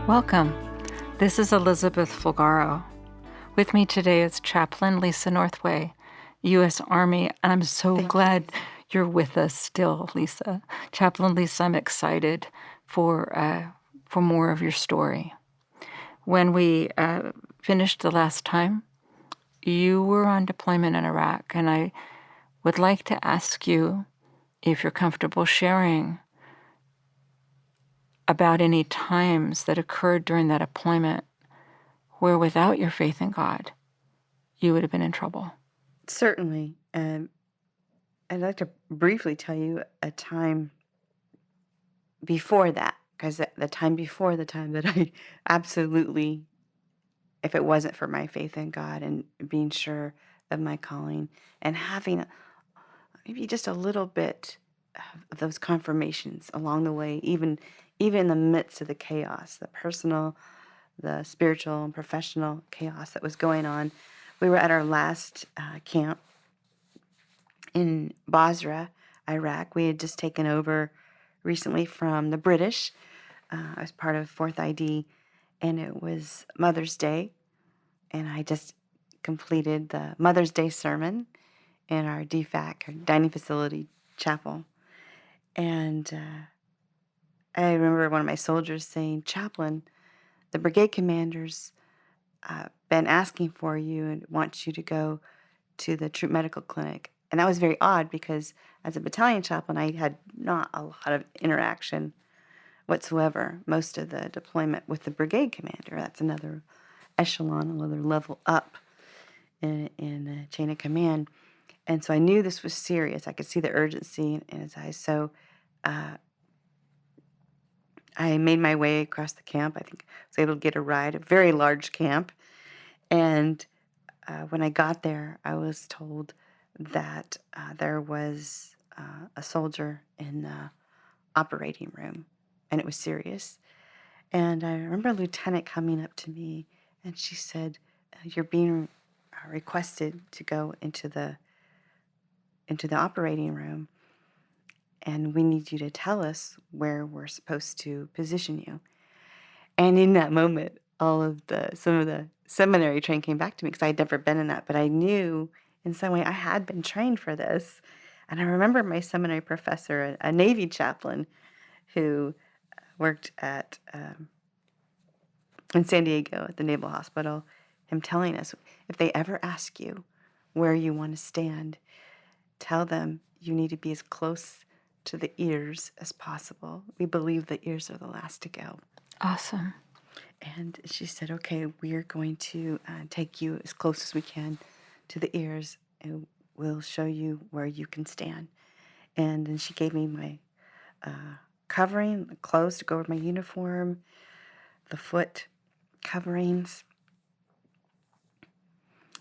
Welcome. This is Elizabeth Fulgaro. With me today is Chaplain Lisa Northway, U.S. Army, and I'm so glad you're with us still, Lisa. Chaplain Lisa, I'm excited for more of your story. When we finished the last time, you were on deployment in Iraq, and I would like to ask you if you're comfortable sharing about any times that occurred during that deployment where without your faith in God, you would have been in trouble. Certainly. I'd like to briefly tell you a time before that, because the time before the time that I absolutely, if it wasn't for my faith in God and being sure of my calling and having maybe just a little bit of those confirmations along the way, even in the midst of the chaos, the personal, the spiritual and professional chaos that was going on. We were at our last camp in Basra, Iraq. We had just taken over recently from the British. I was part of 4th ID, and it was Mother's Day, and I just completed the Mother's Day sermon in our DFAC, our dining facility chapel. And I remember one of my soldiers saying, "Chaplain, the brigade commander's been asking for you and wants you to go to the troop medical clinic." And that was very odd because as a battalion chaplain, I had not a lot of interaction whatsoever, most of the deployment with the brigade commander. That's another echelon, another level up in the chain of command. And so I knew this was serious. I could see the urgency in his eyes. So I made my way across the camp. I think I was able to get a ride, a very large camp. And when I got there, I was told that there was a soldier in the operating room, and it was serious. And I remember a lieutenant coming up to me, and she said, "You're being requested to go into the operating room, and we need you to tell us where we're supposed to position you." And in that moment, some of the seminary training came back to me because I had never been in that, but I knew in some way I had been trained for this. And I remember my seminary professor, a Navy chaplain who worked at in San Diego at the Naval Hospital, him telling us, if they ever ask you where you want to stand, tell them you need to be as close to the ears as possible. We believe the ears are the last to go. Awesome. And she said, "Okay, we're going to take you as close as we can to the ears, and we'll show you where you can stand." And then she gave me my covering, the clothes to go with my uniform, the foot coverings.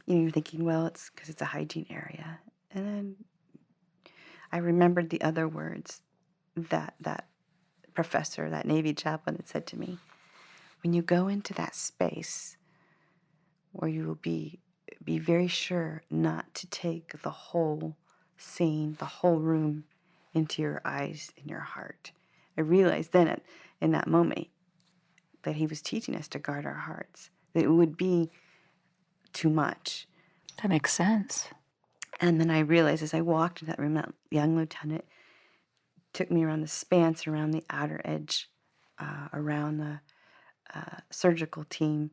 You're thinking, well, it's because it's a hygiene area. And then I remembered the other words that professor, that Navy chaplain had said to me. When you go into that space where you will be very sure not to take the whole scene, the whole room into your eyes and your heart. I realized then in that moment that he was teaching us to guard our hearts, that it would be too much. That makes sense. And then I realized as I walked into that room, that young lieutenant took me around the spanse, around the outer edge, around the surgical team,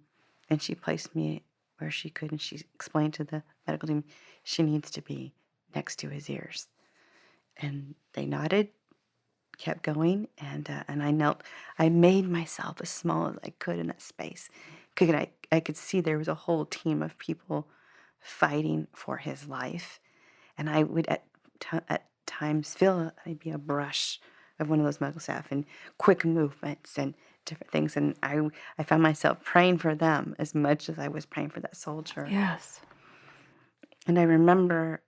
and she placed me where she could, and she explained to the medical team she needs to be next to his ears. And they nodded, kept going, and I knelt. I made myself as small as I could in that space. I could see there was a whole team of people fighting for his life, and I would at times feel maybe a brush of one of those medical staff and quick movements and different things. And I found myself praying for them as much as I was praying for that soldier. Yes. And I remember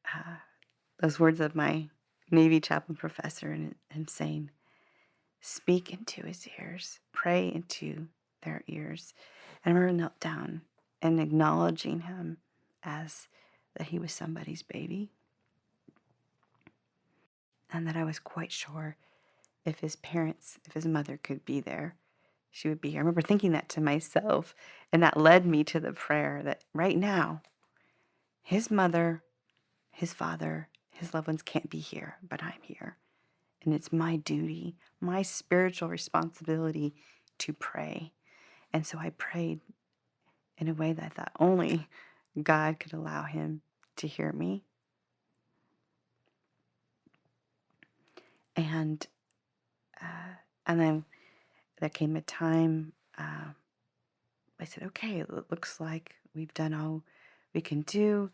those words of my Navy chaplain professor and saying, "Speak into his ears, pray into their ears." And I remember knelt down and acknowledging him as that he was somebody's baby. And that I was quite sure if his parents, if his mother could be there, she would be here. I remember thinking that to myself, and that led me to the prayer that right now, his mother, his father, his loved ones can't be here, but I'm here. And it's my duty, my spiritual responsibility to pray. And so I prayed in a way that I thought only God could allow him to hear me. And then there came a time I said, okay, it looks like we've done all we can do.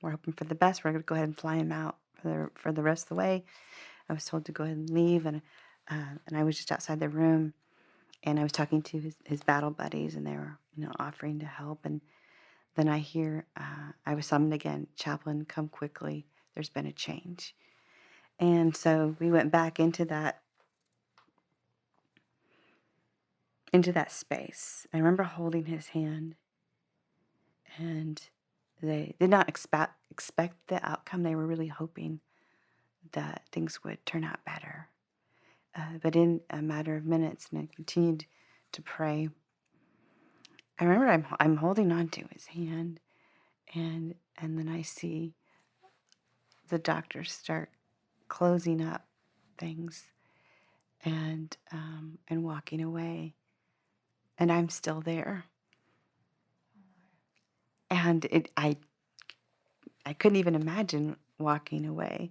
We're hoping for the best. We're going to go ahead and fly him out for the rest of the way. I was told to go ahead and leave, and I was just outside the room, and I was talking to his battle buddies, and they were offering to help. And then I hear I was summoned again. Chaplain, come quickly. There's been a change. And so we went back into that space. I remember holding his hand, and they did not expect the outcome. They were really hoping that things would turn out better. But in a matter of minutes, and I continued to pray, I remember I'm holding on to his hand, and then I see the doctors start closing up things and walking away, and I'm still there. And I couldn't even imagine walking away,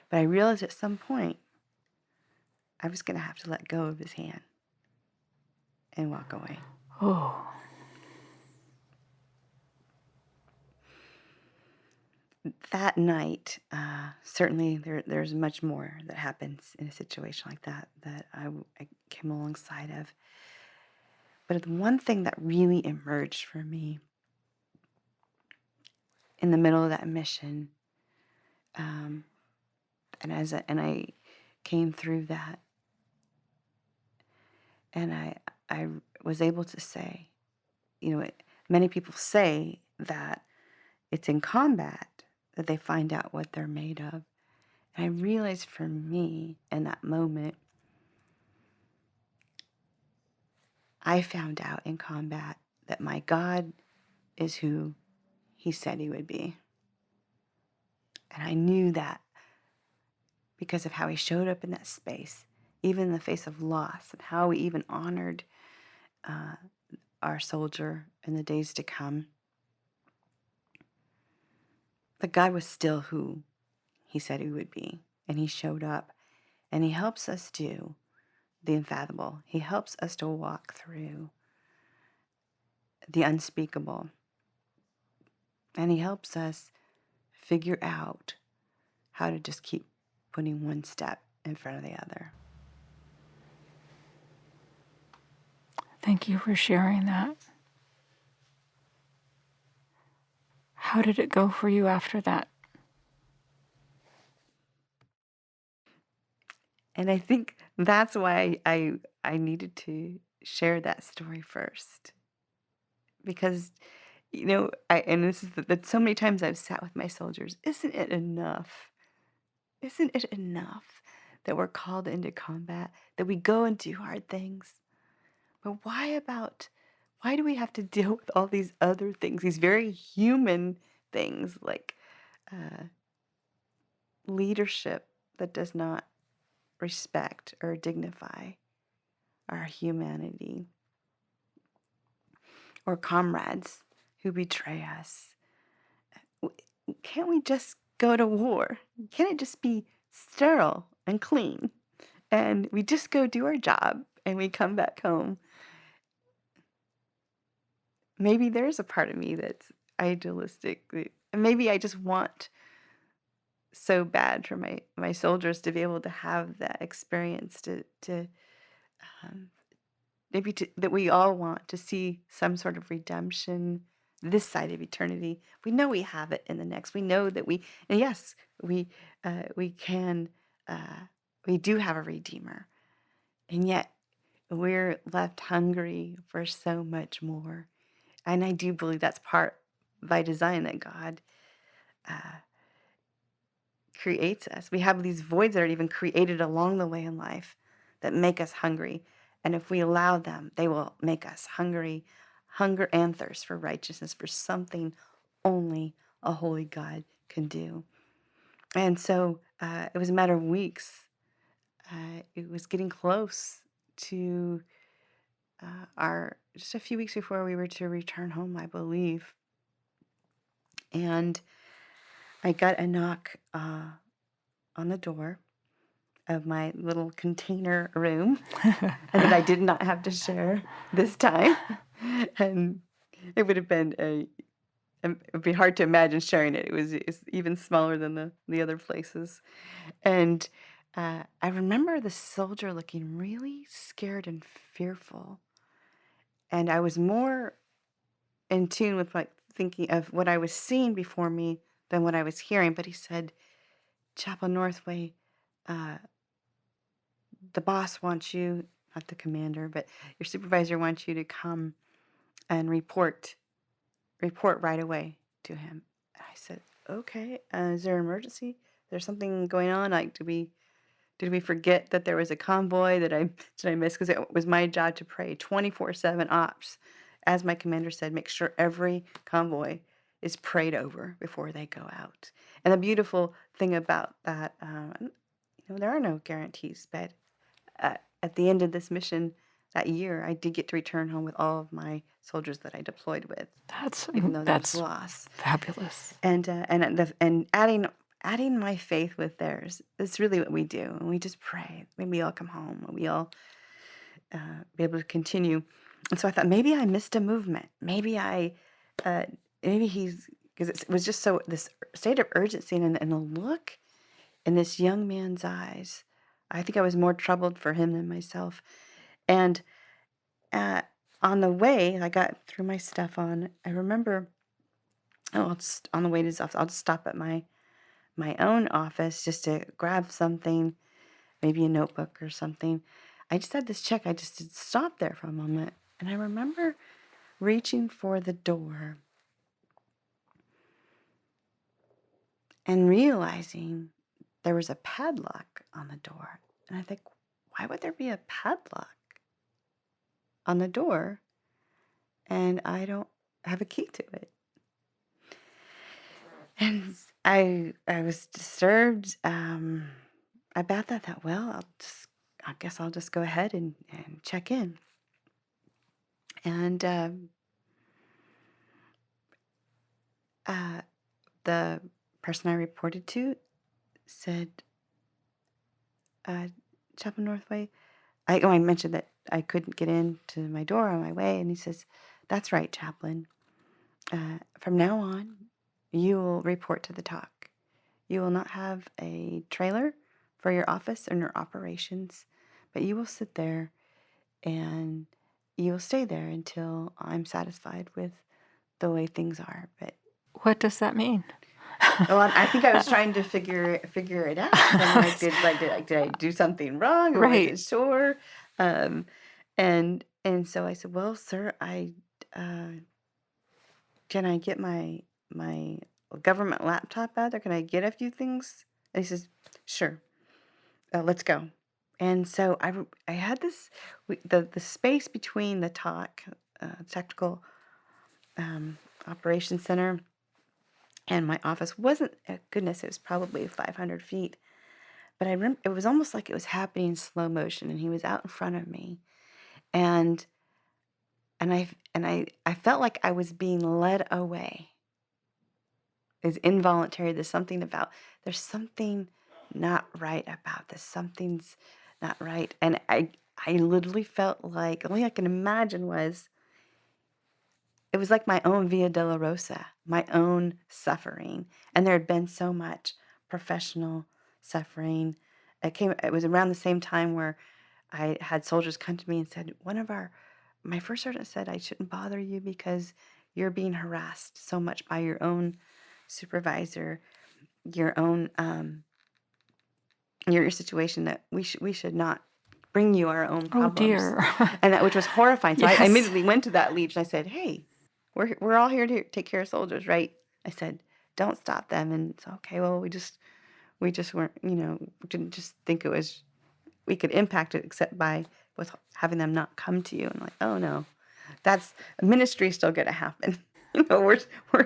but I realized at some point I was going to have to let go of his hand and walk away. Oh, That night, certainly there's much more that happens in a situation like that I came alongside of. But the one thing that really emerged for me in the middle of that mission, and I came through that, and I was able to say, many people say that it's in combat that they find out what they're made of. And I realized for me in that moment, I found out in combat that my God is who he said he would be. And I knew that because of how he showed up in that space, even in the face of loss, and how he even honored our soldier in the days to come. That God was still who he said he would be. And he showed up. And he helps us do the unfathomable. He helps us to walk through the unspeakable. And he helps us figure out how to just keep putting one step in front of the other. thank you for sharing that. How did it go for you after that? And I think that's why I needed to share that story first. Because, and this is that so many times I've sat with my soldiers, isn't it enough? Isn't it enough that we're called into combat, that we go and do hard things? But why do we have to deal with all these other things, these very human things like leadership that does not respect or dignify our humanity, or comrades who betray us? Can't we just go to war? Can't it just be sterile and clean? And we just go do our job and we come back home. Maybe there's a part of me that's idealistic. Maybe I just want so bad for my soldiers to be able to have that experience, that we all want to see some sort of redemption this side of eternity. We know we have it in the next. We know that and yes, we can, we do have a Redeemer, and yet we're left hungry for so much more. And I do believe that's part by design that God creates us. We have these voids that are even created along the way in life that make us hungry. And if we allow them, they will make us hungry, hunger and thirst for righteousness, for something only a holy God can do. And so it was a matter of weeks. It was getting close to just a few weeks before we were to return home, I believe. And I got a knock on the door of my little container room and that I did not have to share this time. And it would have been it would be hard to imagine sharing it. It's even smaller than the other places. And I remember the soldier looking really scared and fearful. And I was more in tune with like thinking of what I was seeing before me than what I was hearing. But he said, Chaplain Northway, uh, the boss wants you, not the commander, but your supervisor wants you to come and report right away to him. I said, okay, is there an emergency? There's something going on? Like, did we forget that there was a convoy did I miss? Because it was my job to pray 24/7 ops. As my commander said, make sure every convoy is prayed over before they go out. And the beautiful thing about that, there are no guarantees, but at the end of this mission that year, I did get to return home with all of my soldiers that I deployed with, even though there was That's loss. fabulous. And adding my faith with theirs. That's really what we do, and we just pray. Maybe we all come home, and we all be able to continue. And so I thought maybe I missed a movement. Maybe he's because it was just so this state of urgency and the look in this young man's eyes. I think I was more troubled for him than myself. And on the way, I got through my stuff on. I remember, on the way to his office, I'll just stop at my own office just to grab something, maybe a notebook or something. I just had this check. I just did stop there for a moment. And I remember reaching for the door and realizing there was a padlock on the door. And I think, why would there be a padlock on the door and I don't have a key to it? And I was disturbed about that. Thought, well, I guess I'll just go ahead and check in. And the person I reported to said, Chaplain Northway, I mentioned that I couldn't get into my door on my way, and he says, that's right, Chaplain. From now on, you will report to the talk. You will not have a trailer for your office and your operations, but you will sit there and you will stay there until I'm satisfied with the way things are. But What does that mean? well, I think I was trying to figure it out. I'm like, did I do something wrong, or Right. wasn't sure? And so I said, well, sir, can I get my government laptop out there? Can I get a few things? And he says, sure. Let's go. And so I had the space between the tactical operations center and my office wasn't, goodness, it was probably 500 feet. But I remember it was almost like it was happening in slow motion, and he was out in front of me, and I felt like I was being led away. It's involuntary. There's something not right about this. Something's not right, and I literally felt like only I can imagine was. It was like my own Via Dolorosa, my own suffering. And there had been so much professional suffering. It was around the same time where I had soldiers come to me and said, my first sergeant said, I shouldn't bother you because you're being harassed so much by your own supervisor, your own, your situation that we should not bring you our own problems. Oh, dear. And which was horrifying. So Yes. I immediately went to that lead and I said, hey, we're all here to take care of soldiers, right? I said, don't stop them. And it's okay. Well, we just weren't, didn't just think we could impact it except by with having them not come to you, and like, oh no, that's ministry is still going to happen. We're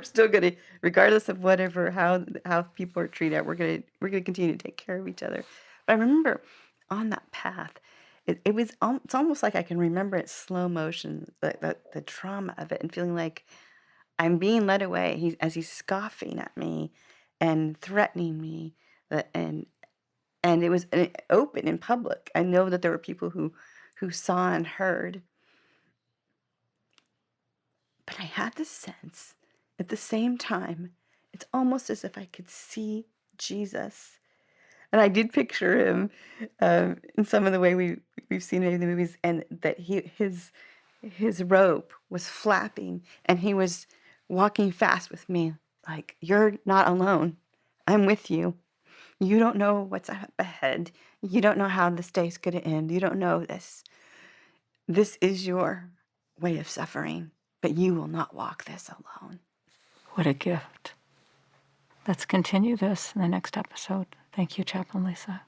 still going to, regardless of whatever how people are treated, we're gonna continue to take care of each other. But I remember on that path, it's almost like I can remember it slow motion, the trauma of it, and feeling like I'm being led away. He's scoffing at me and threatening me, and it was open in public. I know that there were people who saw and heard, but I had this sense at the same time. It's almost as if I could see Jesus, and I did picture him in some of the way we've seen maybe in the movies, and that his robe was flapping, and he was walking fast with me, like, you're not alone. I'm with you. You don't know what's up ahead. You don't know how this day's going to end. You don't know this. This is your way of suffering, but you will not walk this alone. What a gift. Let's continue this in the next episode. Thank you, Chaplain Lisa.